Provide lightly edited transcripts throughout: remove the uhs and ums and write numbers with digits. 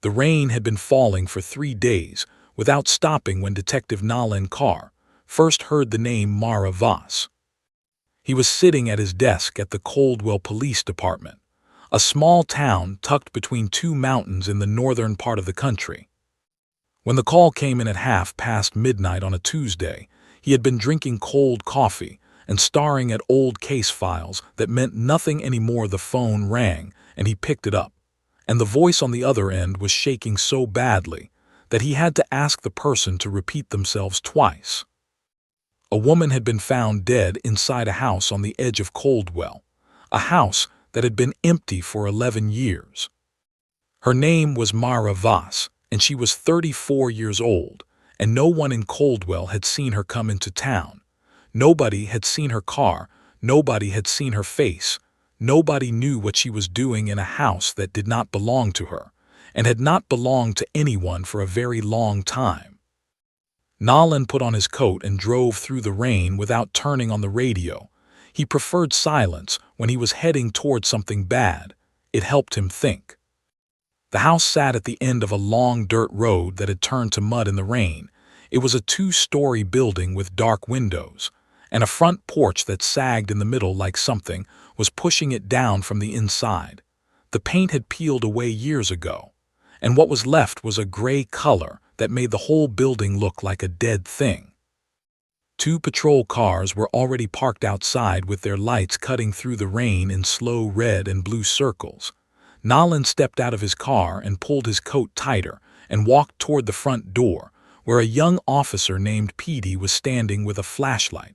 The rain had been falling for 3 days, without stopping when Detective Nalin Carr first heard the name Mara Voss. He was sitting at his desk at the Coldwell Police Department, a small town tucked between 2 mountains in the northern part of the country. When the call came in at midnight on a Tuesday, he had been drinking cold coffee and staring at old case files that meant nothing anymore. The phone rang, and he picked it up, and the voice on the other end was shaking so badly that he had to ask the person to repeat themselves twice. A woman had been found dead inside a house on the edge of Coldwell, a house that had been empty for 11 years. Her name was Mara Voss, and she was 34 years old, and no one in Coldwell had seen her come into town. Nobody had seen her car, nobody had seen her face, nobody knew what she was doing in a house that did not belong to her, and had not belonged to anyone for a very long time. Nalin put on his coat and drove through the rain without turning on the radio. He preferred silence when he was heading toward something bad. It helped him think. The house sat at the end of a long dirt road that had turned to mud in the rain. It was a 2-story building with dark windows, and a front porch that sagged in the middle like something was pushing it down from the inside. The paint had peeled away years ago, and what was left was a gray color that made the whole building look like a dead thing. 2 patrol cars were already parked outside with their lights cutting through the rain in slow red and blue circles. Nalin stepped out of his car and pulled his coat tighter and walked toward the front door, where a young officer named Petey was standing with a flashlight,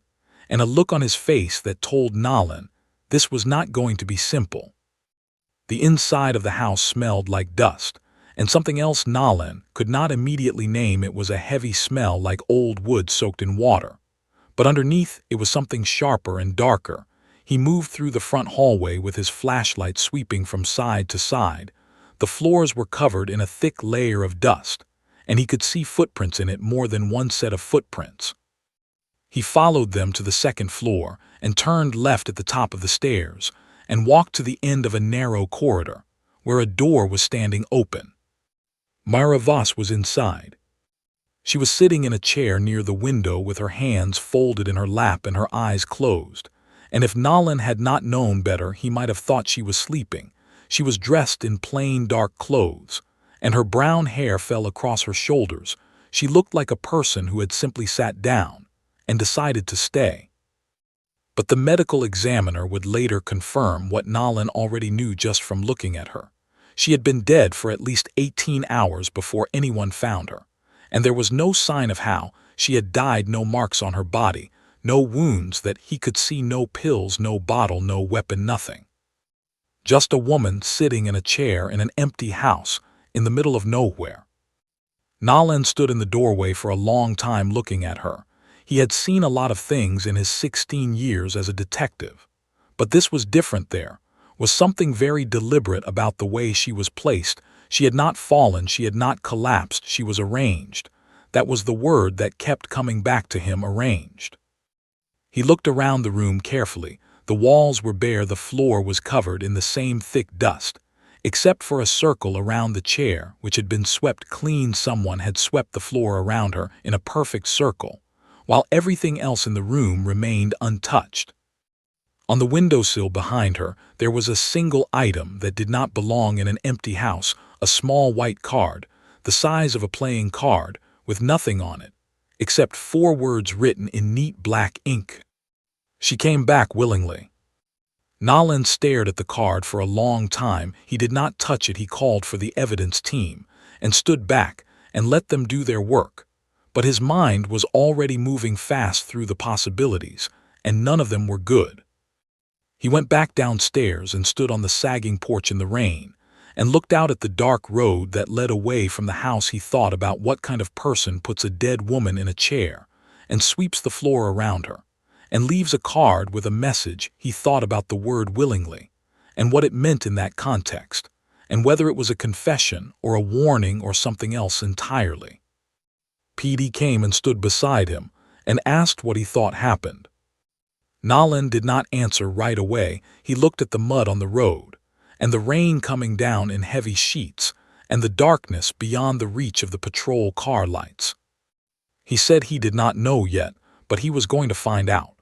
and a look on his face that told Nalin this was not going to be simple. The inside of the house smelled like dust, and something else Nalin could not immediately name. It was a heavy smell like old wood soaked in water. But underneath it was something sharper and darker. He moved through the front hallway with his flashlight sweeping from side to side. The floors were covered in a thick layer of dust, and he could see footprints in it, more than one set of footprints. He followed them to the 2nd floor and turned left at the top of the stairs and walked to the end of a narrow corridor, where a door was standing open. Mara Voss was inside. She was sitting in a chair near the window with her hands folded in her lap and her eyes closed, and if Nalin had not known better, he might have thought she was sleeping. She was dressed in plain dark clothes, and her brown hair fell across her shoulders. She looked like a person who had simply sat down and decided to stay. But the medical examiner would later confirm what Nalin already knew just from looking at her. She had been dead for at least 18 hours before anyone found her, and there was no sign of how she had died. No marks on her body, no wounds that he could see, no pills, no bottle, no weapon, nothing. Just a woman sitting in a chair in an empty house in the middle of nowhere. Nalin stood in the doorway for a long time looking at her. He had seen a lot of things in his 16 years as a detective, but this was different. There was something very deliberate about the way she was placed. She had not fallen, she had not collapsed, she was arranged. That was the word that kept coming back to him, arranged. He looked around the room carefully. The walls were bare, the floor was covered in the same thick dust, except for a circle around the chair, which had been swept clean. Someone had swept the floor around her in a perfect circle, while everything else in the room remained untouched. On the windowsill behind her, there was a single item that did not belong in an empty house, a small white card, the size of a playing card, with nothing on it, except 4 words written in neat black ink. She came back willingly. Nalin stared at the card for a long time. He did not touch it. He called for the evidence team and stood back and let them do their work. But his mind was already moving fast through the possibilities, and none of them were good. He went back downstairs and stood on the sagging porch in the rain and looked out at the dark road that led away from the house. He thought about what kind of person puts a dead woman in a chair and sweeps the floor around her and leaves a card with a message. He thought about the word willingly and what it meant in that context, and whether it was a confession or a warning or something else entirely. Petey came and stood beside him and asked what he thought happened. Nalin did not answer right away. He looked at the mud on the road and the rain coming down in heavy sheets and the darkness beyond the reach of the patrol car lights. He said he did not know yet, but he was going to find out.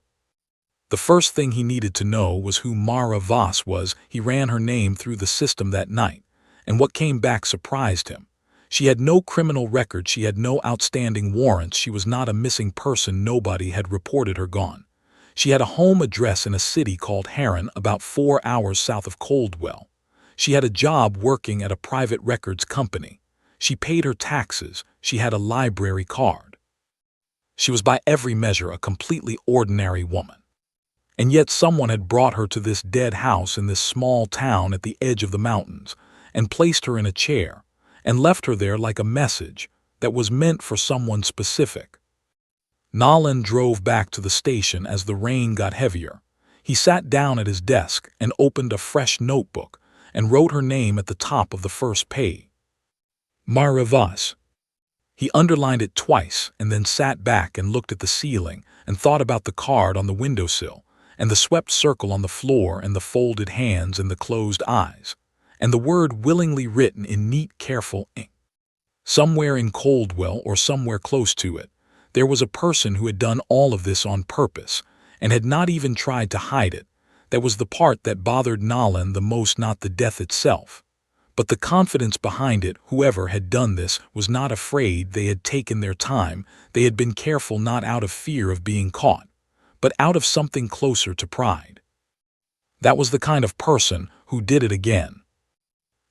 The first thing he needed to know was who Mara Voss was. He ran her name through the system that night, and what came back surprised him. She had no criminal record, she had no outstanding warrants, she was not a missing person, nobody had reported her gone. She had a home address in a city called Heron, about 4 hours south of Coldwell. She had a job working at a private records company. She paid her taxes, she had a library card. She was by every measure a completely ordinary woman. And yet someone had brought her to this dead house in this small town at the edge of the mountains, and placed her in a chair, and left her there like a message that was meant for someone specific. Nolan drove back to the station as the rain got heavier. He sat down at his desk and opened a fresh notebook and wrote her name at the top of the first page. Mara Voss. He underlined it twice and then sat back and looked at the ceiling and thought about the card on the windowsill and the swept circle on the floor and the folded hands and the closed eyes, and the word willingly written in neat, careful ink. Somewhere in Coldwell, or somewhere close to it, there was a person who had done all of this on purpose and had not even tried to hide it. That was the part that bothered Nolan the most, not the death itself, but the confidence behind it. Whoever had done this was not afraid, they had taken their time, they had been careful, not out of fear of being caught, but out of something closer to pride. That was the kind of person who did it again.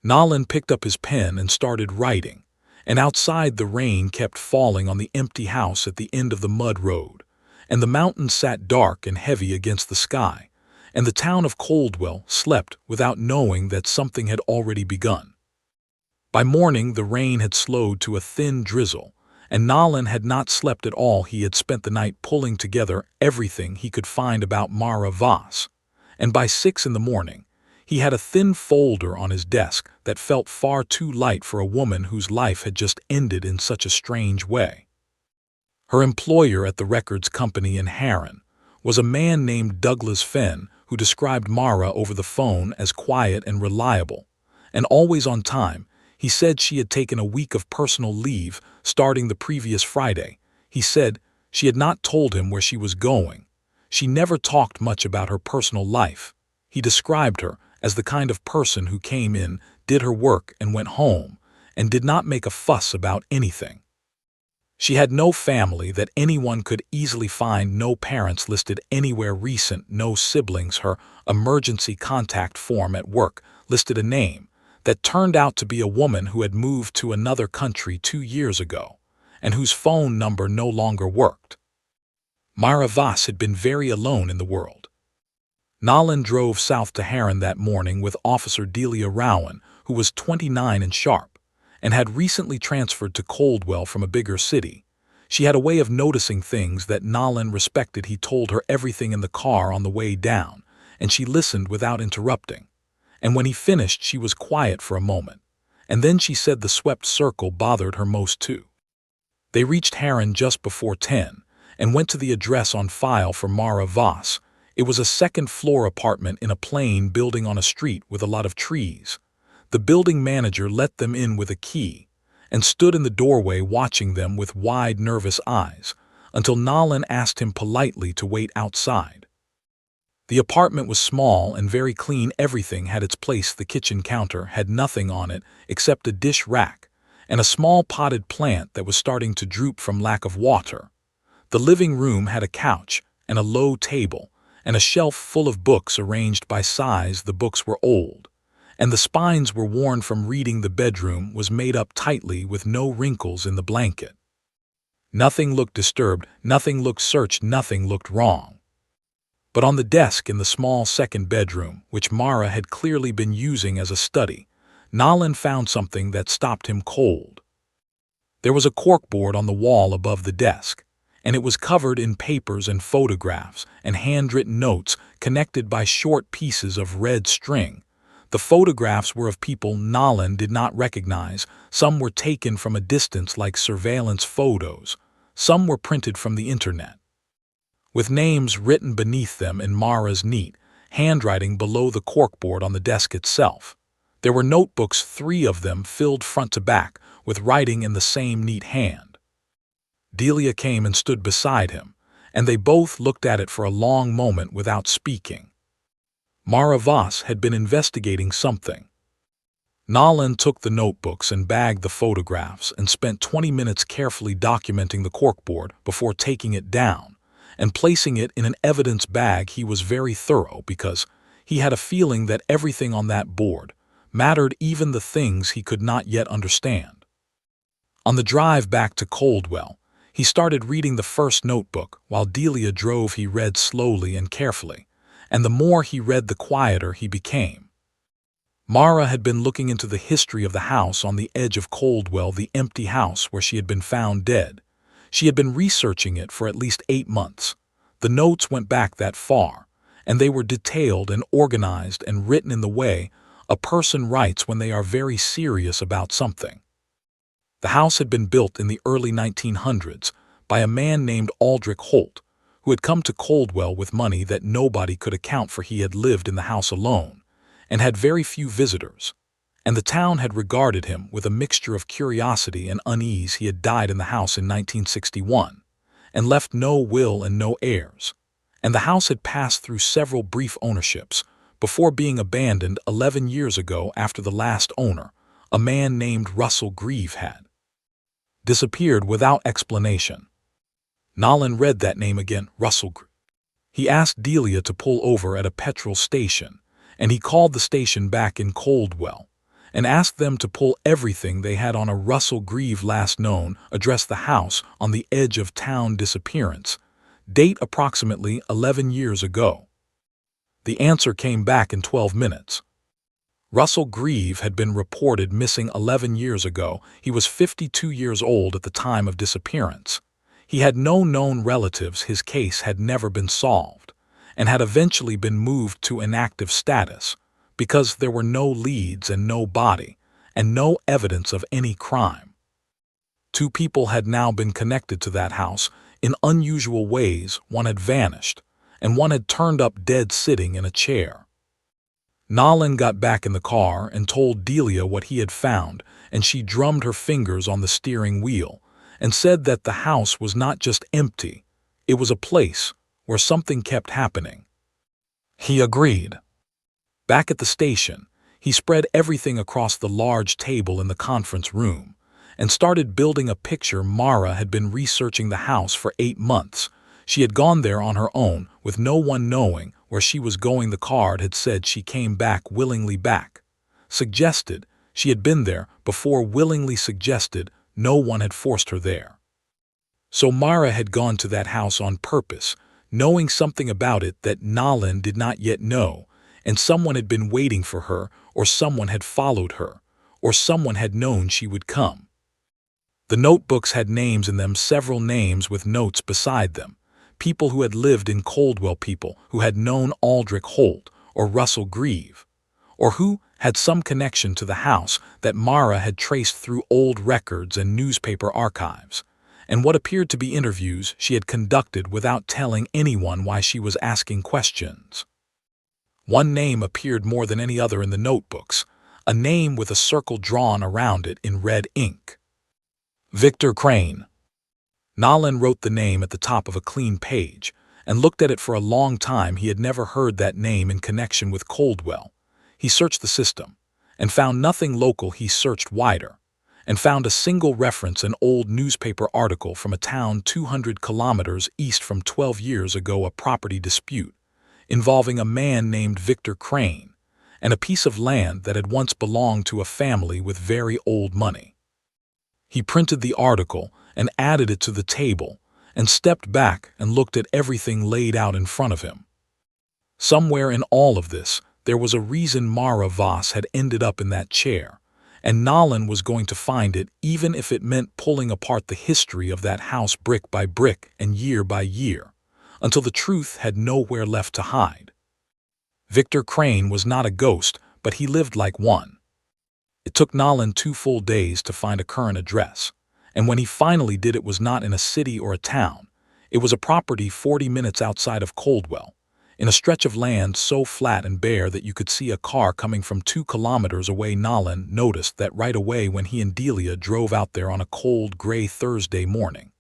Nolan picked up his pen and started writing, and outside the rain kept falling on the empty house at the end of the mud road, and the mountains sat dark and heavy against the sky, and the town of Coldwell slept without knowing that something had already begun. By morning the rain had slowed to a thin drizzle, and Nolan had not slept at all. He had spent the night pulling together everything he could find about Mara Voss, and by 6 in the morning, he had a thin folder on his desk that felt far too light for a woman whose life had just ended in such a strange way. Her employer at the records company in Heron was a man named Douglas Fenn, who described Mara over the phone as quiet and reliable, and always on time. He said she had taken a week of personal leave starting the previous Friday. He said she had not told him where she was going. She never talked much about her personal life. He described her as the kind of person who came in, did her work, and went home, and did not make a fuss about anything. She had no family that anyone could easily find, no parents listed anywhere recent, no siblings. Her emergency contact form at work listed a name that turned out to be a woman who had moved to another country 2 years ago, and whose phone number no longer worked. Mara Voss had been very alone in the world. Nolan drove south to Heron that morning with Officer Delia Rowan, who was 29 and sharp, and had recently transferred to Coldwell from a bigger city. She had a way of noticing things that Nolan respected. He told her everything in the car on the way down, and she listened without interrupting. And when he finished, she was quiet for a moment, and then she said the swept circle bothered her most too. They reached Heron just before 10 and went to the address on file for Mara Voss. It was a second-floor apartment in a plain building on a street with a lot of trees. The building manager let them in with a key and stood in the doorway watching them with wide, nervous eyes until Nolan asked him politely to wait outside. The apartment was small and very clean. Everything had its place. The kitchen counter had nothing on it except a dish rack and a small potted plant that was starting to droop from lack of water. The living room had a couch and a low table and a shelf full of books arranged by size. The books were old, and the spines were worn from reading. The bedroom was made up tightly with no wrinkles in the blanket. Nothing looked disturbed, nothing looked searched, nothing looked wrong. But on the desk in the small second bedroom, which Mara had clearly been using as a study, Nolan found something that stopped him cold. There was a corkboard on the wall above the desk, and it was covered in papers and photographs and handwritten notes connected by short pieces of red string. The photographs were of people Nolan did not recognize. Some were taken from a distance like surveillance photos. Some were printed from the internet, with names written beneath them in Mara's neat handwriting below the corkboard on the desk itself. There were notebooks, 3 of them filled front to back, with writing in the same neat hand. Delia came and stood beside him, and they both looked at it for a long moment without speaking. Mara Voss had been investigating something. Nolan took the notebooks and bagged the photographs and spent 20 minutes carefully documenting the corkboard before taking it down and placing it in an evidence bag. He was very thorough because he had a feeling that everything on that board mattered, even the things he could not yet understand. On the drive back to Coldwell, he started reading the first notebook. While Delia drove, he read slowly and carefully, and the more he read, the quieter he became. Mara had been looking into the history of the house on the edge of Coldwell, the empty house where she had been found dead. She had been researching it for at least 8 months. The notes went back that far, and they were detailed and organized and written in the way a person writes when they are very serious about something. The house had been built in the early 1900s by a man named Aldrich Holt, who had come to Coldwell with money that nobody could account for. He had lived in the house alone and had very few visitors, and the town had regarded him with a mixture of curiosity and unease. He had died in the house in 1961 and left no will and no heirs, and the house had passed through several brief ownerships before being abandoned 11 years ago after the last owner, a man named Russell Grieve, had disappeared without explanation. Nolan read that name again, Russell Grieve. He asked Delia to pull over at a petrol station, and he called the station back in Coldwell and asked them to pull everything they had on a Russell Grieve last known address, the house on the edge of town, disappearance, date approximately 11 years ago. The answer came back in 12 minutes. Russell Grieve had been reported missing 11 years ago. He was 52 years old at the time of disappearance. He had no known relatives. His case had never been solved and had eventually been moved to inactive status because there were no leads and no body and no evidence of any crime. 2 people had now been connected to that house in unusual ways. One had vanished, and one had turned up dead sitting in a chair. Nolan got back in the car and told Delia what he had found, and she drummed her fingers on the steering wheel and said that the house was not just empty, it was a place where something kept happening. He agreed. Back at the station, he spread everything across the large table in the conference room and started building a picture. Mara had been researching the house for 8 months. She had gone there on her own, with no one knowing where she was going. The card had said she came back willingly. Back suggested she had been there before. Willingly suggested no one had forced her there. So Mara had gone to that house on purpose, knowing something about it that Nolan did not yet know, and someone had been waiting for her, or someone had followed her, or someone had known she would come. The notebooks had names in them, several names with notes beside them, people who had lived in Coldwell, people who had known Aldrich Holt or Russell Grieve, or who had some connection to the house that Mara had traced through old records and newspaper archives, and what appeared to be interviews she had conducted without telling anyone why she was asking questions. One name appeared more than any other in the notebooks, a name with a circle drawn around it in red ink. Victor Crane. Nolan wrote the name at the top of a clean page and looked at it for a long time. He had never heard that name in connection with Coldwell. He searched the system and found nothing local. He searched wider and found a single reference, an old newspaper article from a town 200 kilometers east from 12 years ago, a property dispute involving a man named Victor Crane and a piece of land that had once belonged to a family with very old money. He printed the article and added it to the table and stepped back and looked at everything laid out in front of him. Somewhere in all of this, there was a reason Mara Voss had ended up in that chair, and Nolan was going to find it, even if it meant pulling apart the history of that house brick by brick and year by year, until the truth had nowhere left to hide. Victor Crane was not a ghost, but he lived like one. It took Nolan 2 full days to find a current address, and when he finally did, it was not in a city or a town. It was a property 40 minutes outside of Coldwell, In a stretch of land so flat and bare that you could see a car coming from 2 kilometers away, Nolan noticed that right away when he and Delia drove out there on a cold, gray Thursday morning.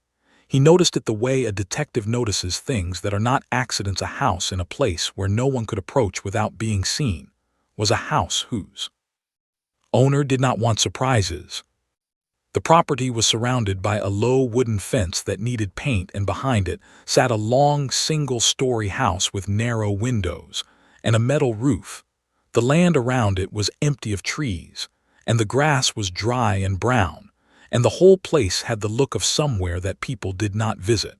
He noticed it the way a detective notices things that are not accidents. A house in a place where no one could approach without being seen was a house whose owner did not want surprises. The property was surrounded by a low wooden fence that needed paint, and behind it sat a long single-story house with narrow windows and a metal roof. The land around it was empty of trees, and the grass was dry and brown, and the whole place had the look of somewhere that people did not visit.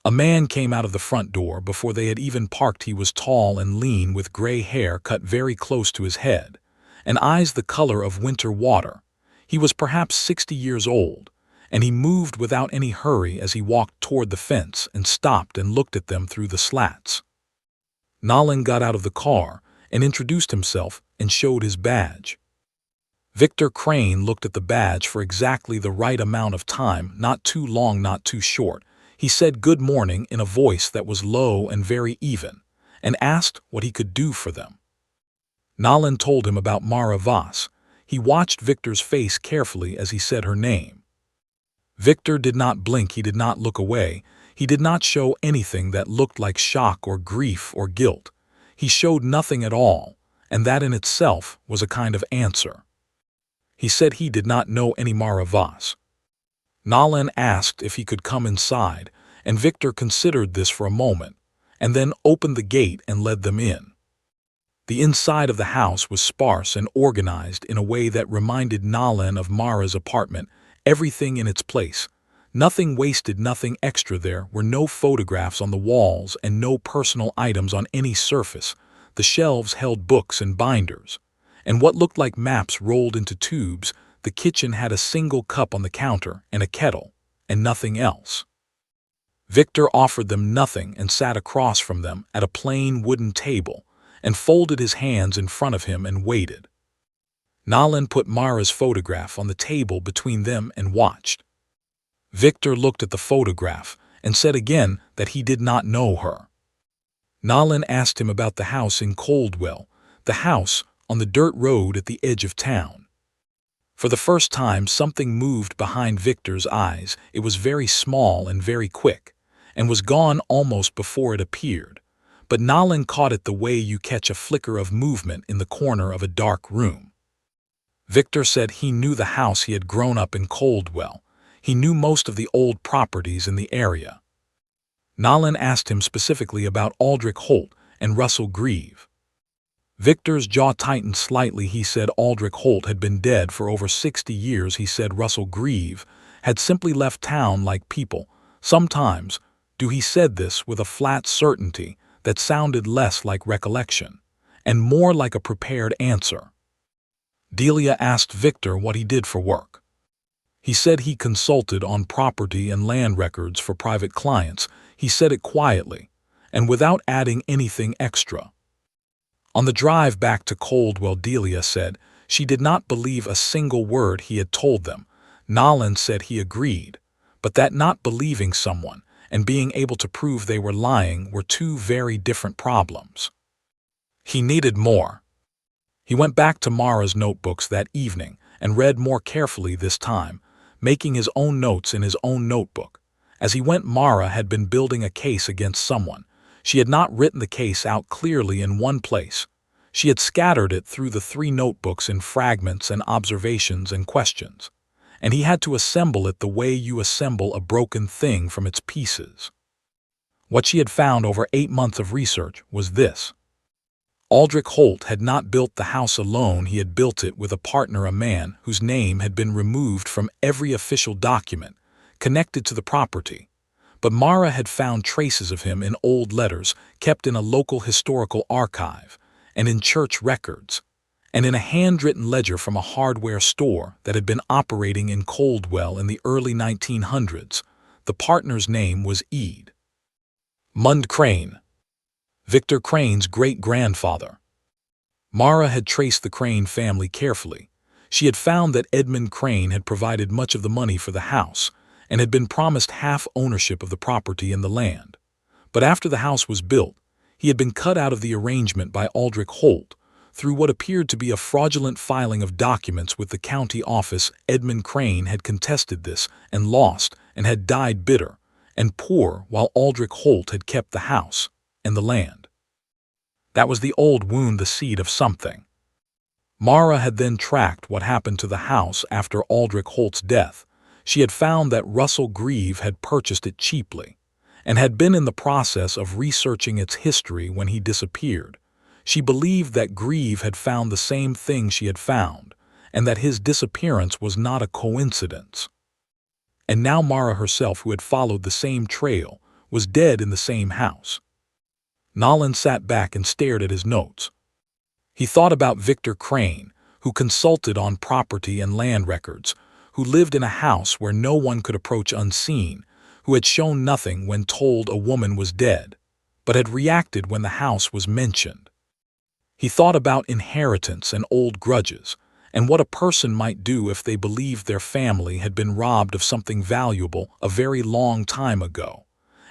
A man came out of the front door before they had even parked. He was tall and lean, with gray hair cut very close to his head, and eyes the color of winter water. He was perhaps 60 years old, and he moved without any hurry as he walked toward the fence and stopped and looked at them through the slats. Nolan got out of the car and introduced himself and showed his badge. Victor Crane looked at the badge for exactly the right amount of time, not too long, not too short. He said good morning in a voice that was low and very even, and asked what he could do for them. Nolan told him about Mara Voss. He watched Victor's face carefully as he said her name. Victor did not blink, he did not look away, he did not show anything that looked like shock or grief or guilt. He showed nothing at all, and that in itself was a kind of answer. He said he did not know any Mara Voss. Nolan asked if he could come inside, and Victor considered this for a moment, and then opened the gate and led them in. The inside of the house was sparse and organized in a way that reminded Nolan of Mara's apartment, everything in its place. Nothing wasted, nothing extra. There were no photographs on the walls and no personal items on any surface. The shelves held books and binders, and what looked like maps rolled into tubes. The kitchen had a single cup on the counter and a kettle, and nothing else. Victor offered them nothing and sat across from them at a plain wooden table and folded his hands in front of him and waited. Nolan put Mara's photograph on the table between them and watched. Victor looked at the photograph and said again that he did not know her. Nolan asked him about the house in Coldwell, the house on the dirt road at the edge of town. For the first time something moved behind Victor's eyes. It was very small and very quick, and was gone almost before it appeared. But Nolan caught it the way you catch a flicker of movement in the corner of a dark room. Victor said he knew the house. He had grown up in Coldwell. He knew most of the old properties in the area. Nolan asked him specifically about Aldrich Holt and Russell Grieve. Victor's jaw tightened slightly. He said Aldrich Holt had been dead for over 60 years. He said Russell Grieve had simply left town like people sometimes do. He said this with a flat certainty that sounded less like recollection and more like a prepared answer. Delia asked Victor what he did for work. He said he consulted on property and land records for private clients. He said it quietly and without adding anything extra. On the drive back to Coldwell, Delia said she did not believe a single word he had told them. Nolan said he agreed, but that not believing someone and being able to prove they were lying were two very different problems. He needed more. He went back to Mara's notebooks that evening and read more carefully this time, making his own notes in his own notebook. As he went, Mara had been building a case against someone. She had not written the case out clearly in one place. She had scattered it through the 3 notebooks in fragments and observations and questions, and he had to assemble it the way you assemble a broken thing from its pieces. What she had found over 8 months of research was this. Aldrich Holt had not built the house alone. He had built it with a partner, a man whose name had been removed from every official document connected to the property. But Mara had found traces of him in old letters kept in a local historical archive, and in church records, and in a handwritten ledger from a hardware store that had been operating in Coldwell in the early 1900s. The partner's name was Edmund Crane, Victor Crane's great-grandfather. Mara had traced the Crane family carefully. She had found that Edmund Crane had provided much of the money for the house and had been promised half ownership of the property and the land. But after the house was built, He had been cut out of the arrangement by Aldrich Holt through what appeared to be a fraudulent filing of documents with the county office. Edmund Crane had contested this and lost and had died bitter and poor, while Aldrich Holt had kept the house and the land. That was the old wound, the seed of something. Mara had then tracked what happened to the house after Aldrich Holt's death. She had found that Russell Grieve had purchased it cheaply and had been in the process of researching its history when he disappeared. She believed that Grieve had found the same thing she had found, and that his disappearance was not a coincidence. And now Mara herself, who had followed the same trail, was dead in the same house. Nolan sat back and stared at his notes. He thought about Victor Crane, who consulted on property and land records, who lived in a house where no one could approach unseen, who had shown nothing when told a woman was dead, but had reacted when the house was mentioned. He thought about inheritance and old grudges, and what a person might do if they believed their family had been robbed of something valuable a very long time ago,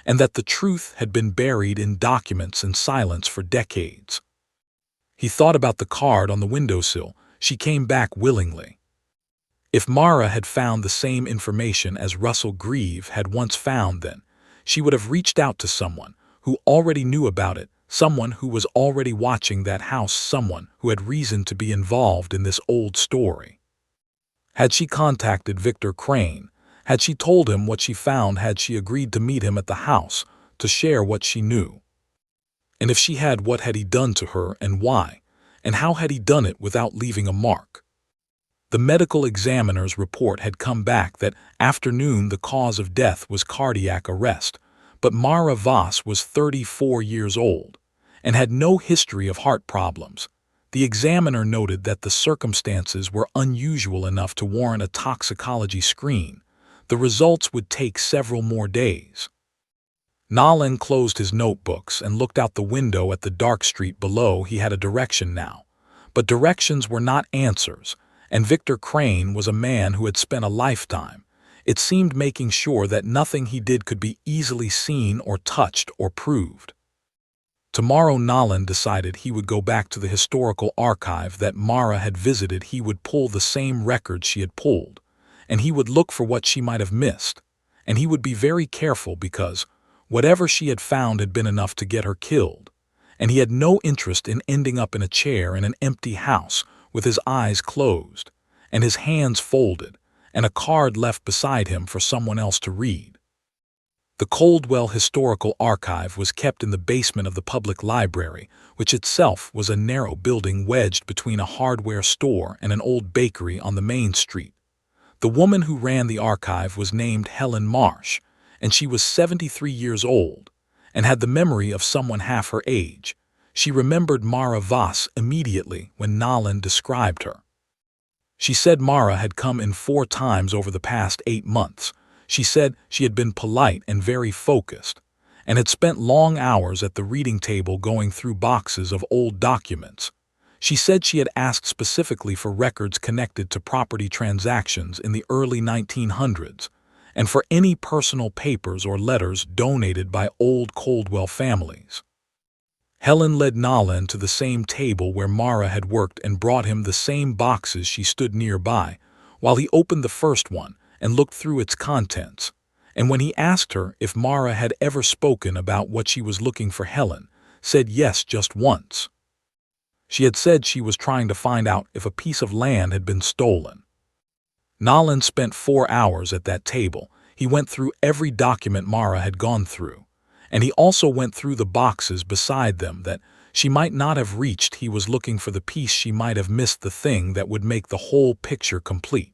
and that the truth had been buried in documents and silence for decades. He thought about the card on the windowsill. She came back willingly. If Mara had found the same information as Russell Grieve had once found, then she would have reached out to someone who already knew about it, someone who was already watching that house, someone who had reason to be involved in this old story. Had she contacted Victor Crane? Had she told him what she found? Had she agreed to meet him at the house to share what she knew? And if she had, what had he done to her and why? And how had he done it without leaving a mark? The medical examiner's report had come back that afternoon the cause of death was cardiac arrest, but Mara Voss was 34 years old and had no history of heart problems. The examiner noted that the circumstances were unusual enough to warrant a toxicology screen. The results would take several more days. Nolan closed his notebooks and looked out the window at the dark street below. He had a direction now, but directions were not answers, and Victor Crane was a man who had spent a lifetime, it seemed, making sure that nothing he did could be easily seen or touched or proved. Tomorrow Nolan decided he would go back to the historical archive that Mara had visited. He would pull the same records she had pulled, and he would look for what she might have missed, and he would be very careful because whatever she had found had been enough to get her killed, and he had no interest in ending up in a chair in an empty house with his eyes closed and his hands folded and a card left beside him for someone else to read. The Coldwell Historical Archive was kept in the basement of the public library, which itself was a narrow building wedged between a hardware store and an old bakery on the main street. The woman who ran the archive was named Helen Marsh, and she was 73 years old and had the memory of someone half her age. She remembered Mara Voss immediately when Nolan described her. She said Mara had come in 4 times over the past 8 months. She said she had been polite and very focused, and had spent long hours at the reading table going through boxes of old documents. She said she had asked specifically for records connected to property transactions in the early 1900s, and for any personal papers or letters donated by old Coldwell families. Helen led Nolan to the same table where Mara had worked and brought him the same boxes. She stood nearby while he opened the first one and looked through its contents, and when he asked her if Mara had ever spoken about what she was looking for, Helen said yes, just once. She had said she was trying to find out if a piece of land had been stolen. Nolan spent 4 hours at that table. He went through every document Mara had gone through, and he also went through the boxes beside them that she might not have reached. He was looking for the piece she might have missed, the thing that would make the whole picture complete.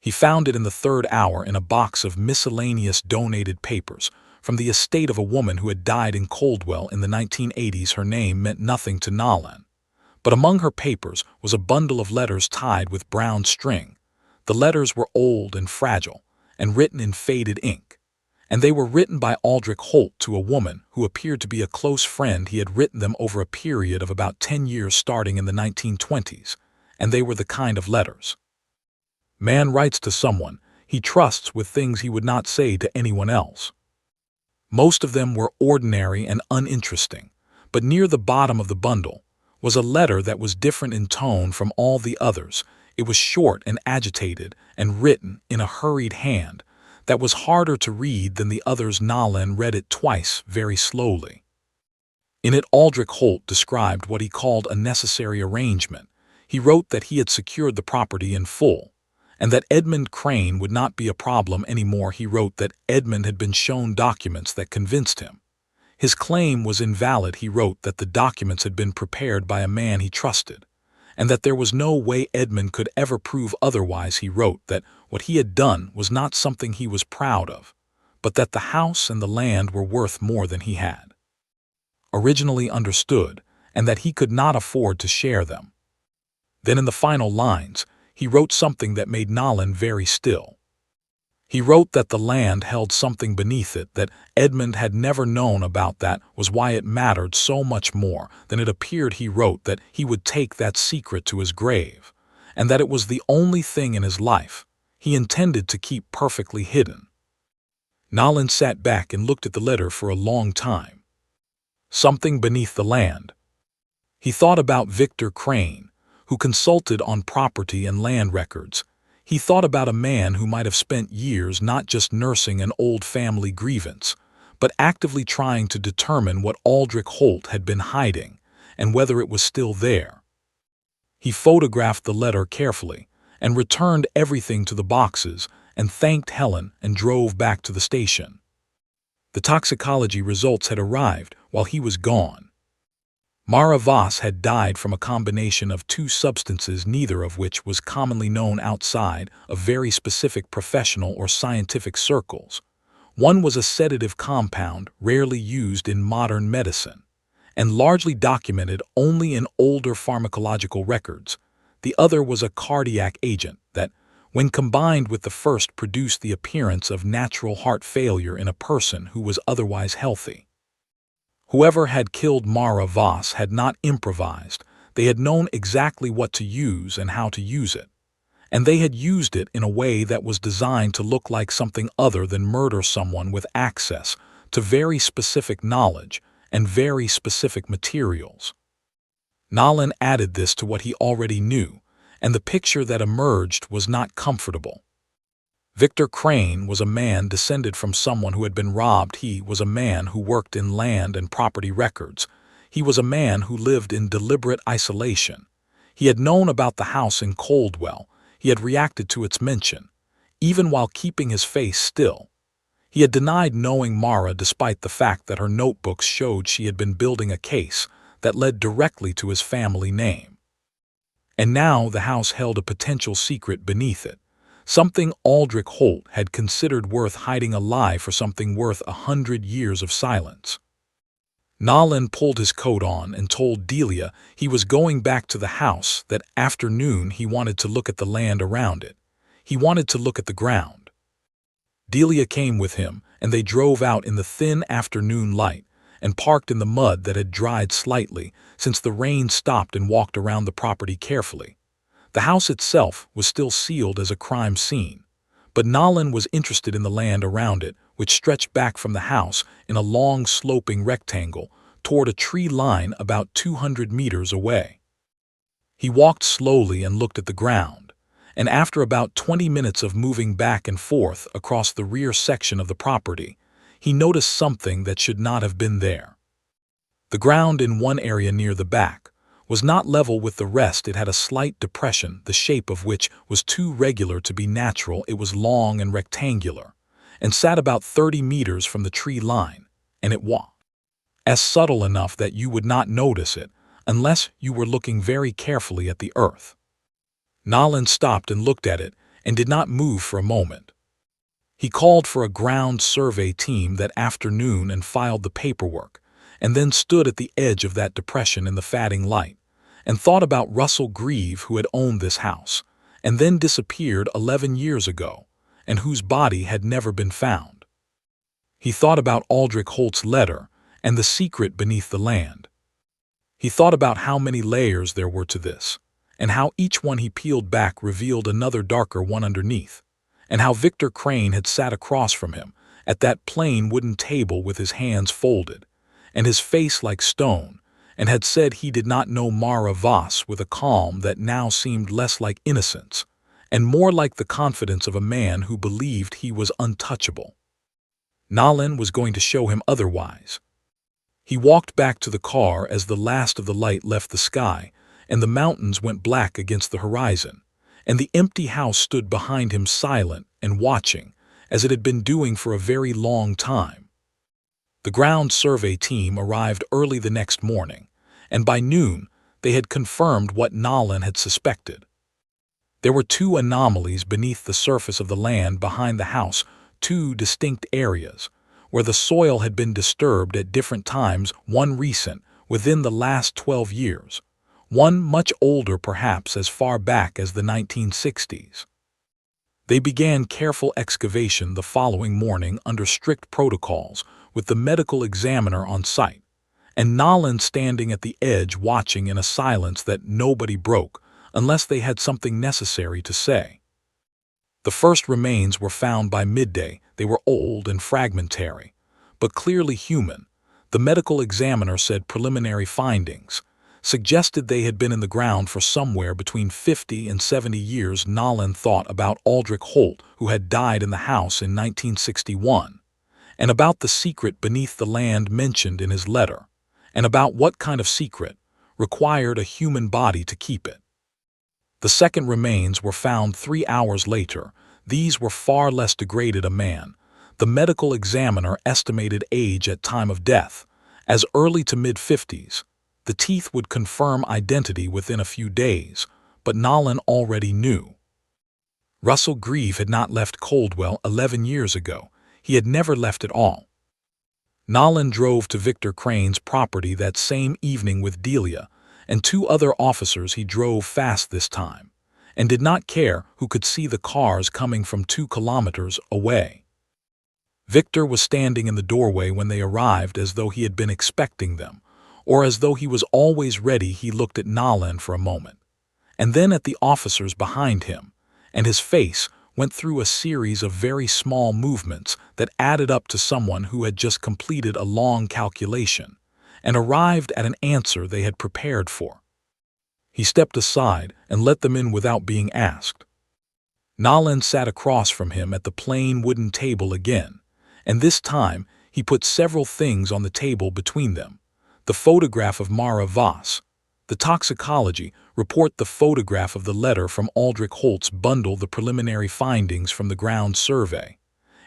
He found it in the 3rd hour in a box of miscellaneous donated papers from the estate of a woman who had died in Coldwell in the 1980s. Her name meant nothing to Nolan, but among her papers was a bundle of letters tied with brown string. The letters were old and fragile and written in faded ink, and they were written by Aldrich Holt to a woman who appeared to be a close friend. He had written them over a period of about 10 years starting in the 1920s, and they were the kind of letters man writes to someone he trusts with things he would not say to anyone else. Most of them were ordinary and uninteresting, but near the bottom of the bundle was a letter that was different in tone from all the others. It was short and agitated and written in a hurried hand that was harder to read than the others. Nolan read it twice very slowly. In it, Aldrich Holt described what he called a necessary arrangement. He wrote that he had secured the property in full, and that Edmund Crane would not be a problem anymore. He wrote that Edmund had been shown documents that convinced him his claim was invalid. He wrote that the documents had been prepared by a man he trusted, and that there was no way Edmund could ever prove otherwise. He wrote that what he had done was not something he was proud of, but that the house and the land were worth more than he had originally understood, and that he could not afford to share them. Then in the final lines, he wrote something that made Nolan very still. He wrote that the land held something beneath it that Edmund had never known about. That was why it mattered so much more than it appeared. He wrote that he would take that secret to his grave, and that it was the only thing in his life he intended to keep perfectly hidden. Nolan sat back and looked at the letter for a long time. Something beneath the land. He thought about Victor Crane, who consulted on property and land records. He thought about a man who might have spent years not just nursing an old family grievance, but actively trying to determine what Aldrich Holt had been hiding and whether it was still there. He photographed the letter carefully and returned everything to the boxes and thanked Helen and drove back to the station. The toxicology results had arrived while he was gone. Mara Voss had died from a combination of two substances, neither of which was commonly known outside of very specific professional or scientific circles. One was a sedative compound rarely used in modern medicine, and largely documented only in older pharmacological records. The other was a cardiac agent that, when combined with the first, produced the appearance of natural heart failure in a person who was otherwise healthy. Whoever had killed Mara Voss had not improvised. They had known exactly what to use and how to use it, and they had used it in a way that was designed to look like something other than murder someone with access to very specific knowledge and very specific materials. Nolan added this to what he already knew, and the picture that emerged was not comfortable. Victor Crane was a man descended from someone who had been robbed. He was a man who worked in land and property records. He was a man who lived in deliberate isolation. He had known about the house in Coldwell. He had reacted to its mention, even while keeping his face still. He had denied knowing Mara despite the fact that her notebooks showed she had been building a case that led directly to his family name. And now the house held a potential secret beneath it, something Aldrich Holt had considered worth hiding alive for something worth 100 years of silence. Nolan pulled his coat on and told Delia he was going back to the house. That afternoon he wanted to look at the land around it. He wanted to look at the ground. Delia came with him, and they drove out in the thin afternoon light and parked in the mud that had dried slightly since the rain stopped, and walked around the property carefully. The house itself was still sealed as a crime scene, but Nolan was interested in the land around it, which stretched back from the house in a long sloping rectangle toward a tree line about 200 meters away. He walked slowly and looked at the ground, and after about 20 minutes of moving back and forth across the rear section of the property, he noticed something that should not have been there. The ground in one area near the back was not level with the rest. It had a slight depression, the shape of which was too regular to be natural. It was long and rectangular, and sat about 30 meters from the tree line, and it was as subtle enough that you would not notice it unless you were looking very carefully at the earth. Nolan stopped and looked at it and did not move for a moment. He called for a ground survey team that afternoon and filed the paperwork, and then stood at the edge of that depression in the fading light, and thought about Russell Grieve, who had owned this house, and then disappeared 11 years ago, and whose body had never been found. He thought about Aldrich Holt's letter and the secret beneath the land. He thought about how many layers there were to this, and how each one he peeled back revealed another darker one underneath, and how Victor Crane had sat across from him at that plain wooden table with his hands folded, and his face like stone, and had said he did not know Mara Voss with a calm that now seemed less like innocence, and more like the confidence of a man who believed he was untouchable. Nalin was going to show him otherwise. He walked back to the car as the last of the light left the sky, and the mountains went black against the horizon, and the empty house stood behind him silent and watching, as it had been doing for a very long time. The ground survey team arrived early the next morning, and by noon they had confirmed what Nalin had suspected. There were two anomalies beneath the surface of the land behind the house, two distinct areas, where the soil had been disturbed at different times, one recent, within the last 12 years, one much older perhaps as far back as the 1960s. They began careful excavation the following morning under strict protocols, with the medical examiner on site, and Nalin standing at the edge watching in a silence that nobody broke, unless they had something necessary to say. The first remains were found by midday. They were old and fragmentary, but clearly human. The medical examiner said preliminary findings suggested they had been in the ground for somewhere between 50 and 70 years. Nalin thought about Aldrich Holt, who had died in the house in 1961, and about the secret beneath the land mentioned in his letter, and about what kind of secret required a human body to keep it. The second remains were found 3 hours later. These were far less degraded. A man. The medical examiner estimated age at time of death as early to mid-50s. The teeth would confirm identity within a few days, but Nalin already knew. Russell Grieve had not left Coldwell 11 years ago. He had never left at all. Nalin drove to Victor Crane's property that same evening with Delia and two other officers. He drove fast this time, and did not care who could see the cars coming from 2 kilometers away. Victor was standing in the doorway when they arrived, as though he had been expecting them, or as though he was always ready. He looked at Nalin for a moment, and then at the officers behind him, and his face went through a series of very small movements that added up to someone who had just completed a long calculation and arrived at an answer they had prepared for. He stepped aside and let them in without being asked. Nalin sat across from him at the plain wooden table again, and this time he put several things on the table between them. The photograph of Mara Voss, the toxicology report, the photograph of the letter from Aldrich Holt's bundle, the preliminary findings from the ground survey,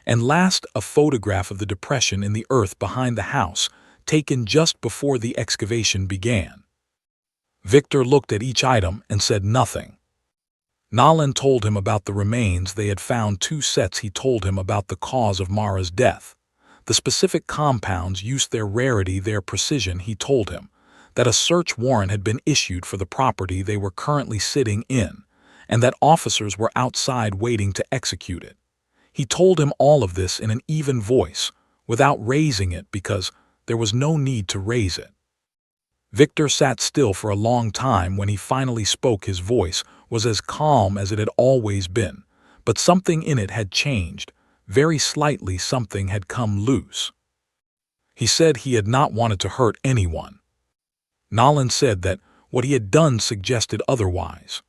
and last a photograph of the depression in the earth behind the house, taken just before the excavation began. Victor looked at each item and said nothing. Nalin told him about the remains. They had found 2 sets. He told him about the cause of Mara's death, the specific compounds used, their rarity, their precision. He told him that a search warrant had been issued for the property they were currently sitting in, and that officers were outside waiting to execute it. He told him all of this in an even voice, without raising it, because there was no need to raise it. Victor sat still for a long time. When he finally spoke, his voice was as calm as it had always been, but something in it had changed. Very slightly, something had come loose. He said he had not wanted to hurt anyone. Nalin said that what he had done suggested otherwise.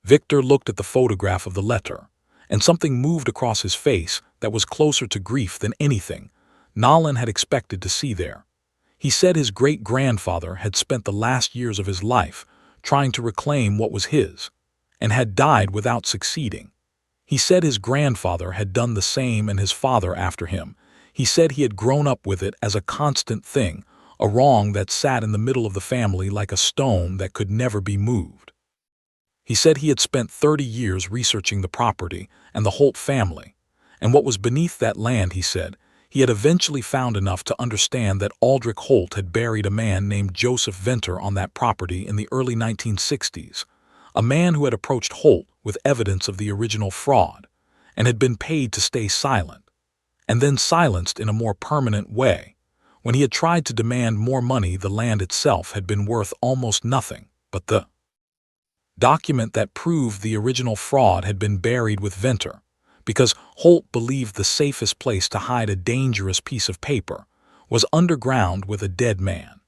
Victor looked at the photograph of the letter, and something moved across his face that was closer to grief than anything Nalin had expected to see there. He said his great-grandfather had spent the last years of his life trying to reclaim what was his, and had died without succeeding. He said his grandfather had done the same, and his father after him. He said he had grown up with it as a constant thing, a wrong that sat in the middle of the family like a stone that could never be moved. He said he had spent 30 years researching the property and the Holt family, and what was beneath that land. He said he had eventually found enough to understand that Aldrich Holt had buried a man named Joseph Venter on that property in the early 1960s, a man who had approached Holt with evidence of the original fraud, and had been paid to stay silent, and then silenced in a more permanent way. When he had tried to demand more money, the land itself had been worth almost nothing, but the document that proved the original fraud had been buried with Venter, because Holt believed the safest place to hide a dangerous piece of paper was underground with a dead man.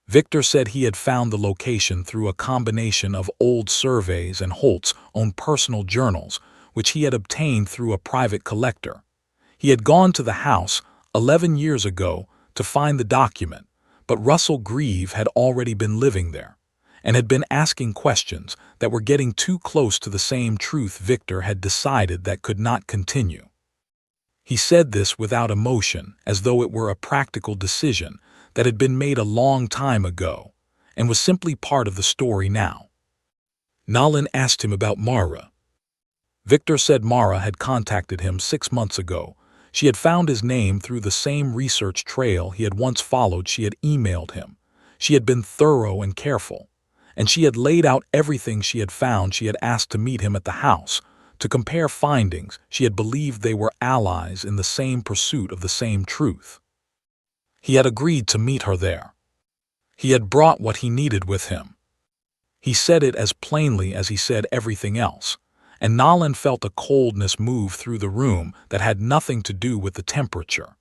Victor said he had found the location through a combination of old surveys and Holt's own personal journals, which he had obtained through a private collector. He had gone to the house 11 years ago to find the document, but Russell Grieve had already been living there and had been asking questions that were getting too close to the same truth. Victor had decided that could not continue. He said this without emotion, as though it were a practical decision that had been made a long time ago and was simply part of the story now. Nolan asked him about Mara. Victor said Mara had contacted him 6 months ago. She had found his name through the same research trail he had once followed. She had emailed him. She had been thorough and careful, and she had laid out everything she had found. She had asked to meet him at the house to compare findings. She had believed they were allies in the same pursuit of the same truth. He had agreed to meet her there. He had brought what he needed with him. He said it as plainly as he said everything else, and Nolan felt a coldness move through the room that had nothing to do with the temperature.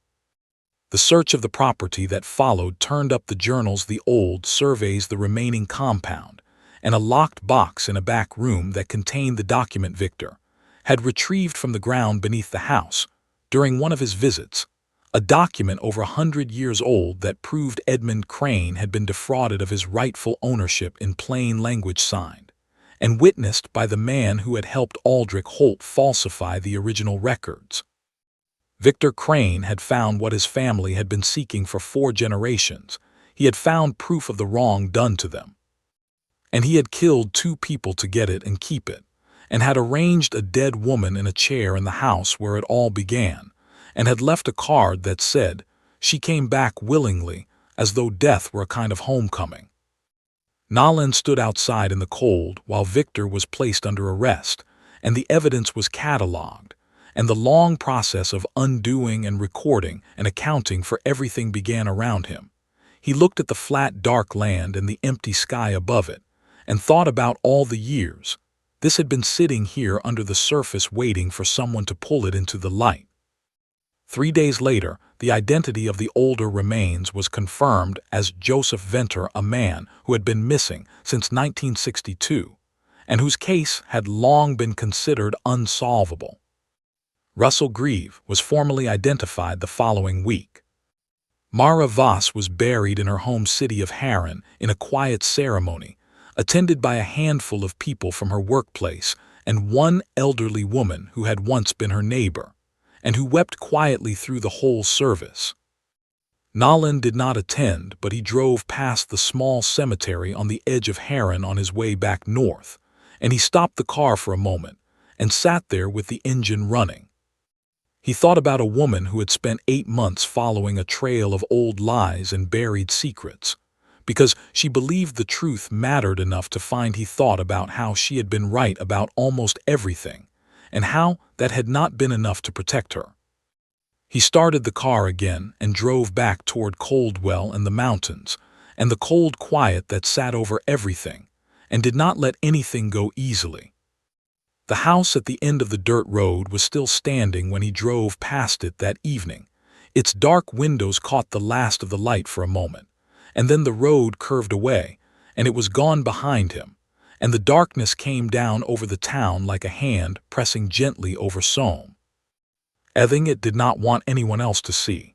The search of the property that followed turned up the journals, the old surveys, the remaining compound, and a locked box in a back room that contained the document Victor had retrieved from the ground beneath the house during one of his visits, a document over 100 years old that proved Edmund Crane had been defrauded of his rightful ownership, in plain language, signed and witnessed by the man who had helped Aldrich Holt falsify the original records. Victor Crane had found what his family had been seeking for 4 generations. He had found proof of the wrong done to them. And he had killed 2 people to get it and keep it, and had arranged a dead woman in a chair in the house where it all began, and had left a card that said she came back willingly, as though death were a kind of homecoming. Nolan stood outside in the cold while Victor was placed under arrest, and the evidence was catalogued, and the long process of undoing and recording and accounting for everything began around him. He looked at the flat, dark land and the empty sky above it, and thought about all the years this had been sitting here under the surface, waiting for someone to pull it into the light. 3 days later, the identity of the older remains was confirmed as Joseph Venter, a man who had been missing since 1962, and whose case had long been considered unsolvable. Russell Grieve was formally identified the following week. Mara Voss was buried in her home city of Harran in a quiet ceremony, attended by a handful of people from her workplace and one elderly woman who had once been her neighbor, and who wept quietly through the whole service. Nolan did not attend, but he drove past the small cemetery on the edge of Harran on his way back north, and he stopped the car for a moment and sat there with the engine running. He thought about a woman who had spent 8 months following a trail of old lies and buried secrets, because she believed the truth mattered enough to find. He thought about how she had been right about almost everything, and how that had not been enough to protect her. He started the car again and drove back toward Coldwell and the mountains, and the cold quiet that sat over everything, and did not let anything go easily. The house at the end of the dirt road was still standing when he drove past it that evening. Its dark windows caught the last of the light for a moment, and then the road curved away, and it was gone behind him, and the darkness came down over the town like a hand pressing gently over Somme. It did not want anyone else to see.